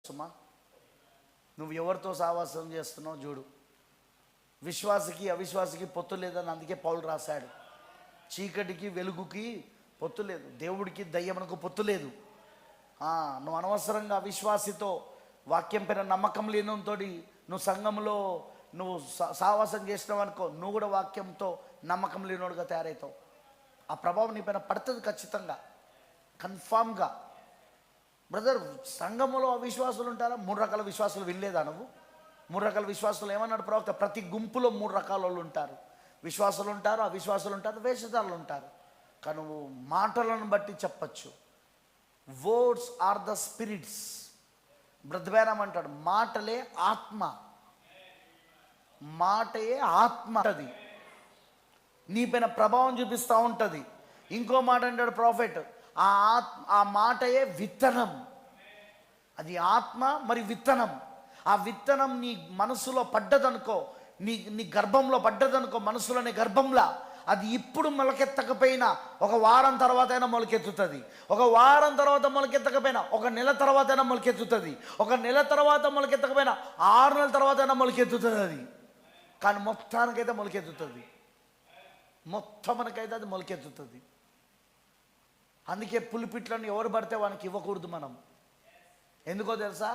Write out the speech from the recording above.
సుమా, నువ్వు ఎవరితో సావాసం చేస్తున్నావు చూడు. విశ్వాసకి అవిశ్వాసకి పొత్తు లేదని అందుకే పౌలు రాశాడు. చీకటికి వెలుగుకి పొత్తు లేదు, దేవుడికి దయ్యమునకు పొత్తు లేదు. నువ్వు అనవసరంగా అవిశ్వాసితో, వాక్యం పైన నమ్మకం లేనితో నువ్వు సంఘంలో నువ్వు సావాసం చేసినావు అనుకో, నువ్వు కూడా వాక్యంతో నమ్మకం లేనివాడుగా తయారవుతావు. ఆ ప్రభావం నీ పైన పడుతుంది ఖచ్చితంగా, కన్ఫామ్గా. బ్రదర్, సంఘములో అవిశ్వాసులు ఉంటారా? 3 రకాల విశ్వాసులు వినలేదా నువ్వు? 3 రకాల విశ్వాసులు ఏమన్నాడు ప్రవక్త? ప్రతి గుంపులో 3 రకాల వాళ్ళు ఉంటారు. విశ్వాసులు ఉంటారు, అవిశ్వాసులు ఉంటారు, వేషధారులు ఉంటారు. కానీ నువ్వు మాటలను బట్టి చెప్పచ్చు. Words are the spirits. బ్రద్వేనం అంటాడు, మాటలే ఆత్మ, మాటయే ఆత్మ. అది నీ పైన ప్రభావం చూపిస్తూ ఉంటుంది. ఇంకో మాట అంటాడు ప్రాఫెట్, ఆ మాటయే విత్తనం. అది ఆత్మ మరి విత్తనం. ఆ విత్తనం నీ మనసులో పడ్డదనుకో, నీ గర్భంలో పడ్డదనుకో, మనసులోని గర్భంలో, అది ఇప్పుడు మొలకెత్తకపోయినా 1 వారం తర్వాత అయినా మొలకెత్తుతుంది. 1 వారం తర్వాత మొలకెత్తకపోయినా 1 నెల తర్వాత అయినా మొలకెత్తుతుంది. 1 నెల తర్వాత మొలకెత్తకపోయినా 6 నెలల తర్వాత అయినా మొలకెత్తుతుంది. అది కానీ మొత్తానికైతే మొలకెత్తుతుంది, మొత్తమునకైతే అది మొలకెత్తుతుంది. అందుకే పులిపిట్లను ఎవరు పడితే వానికి ఇవ్వకూడదు మనం. ఎందుకో తెలుసా?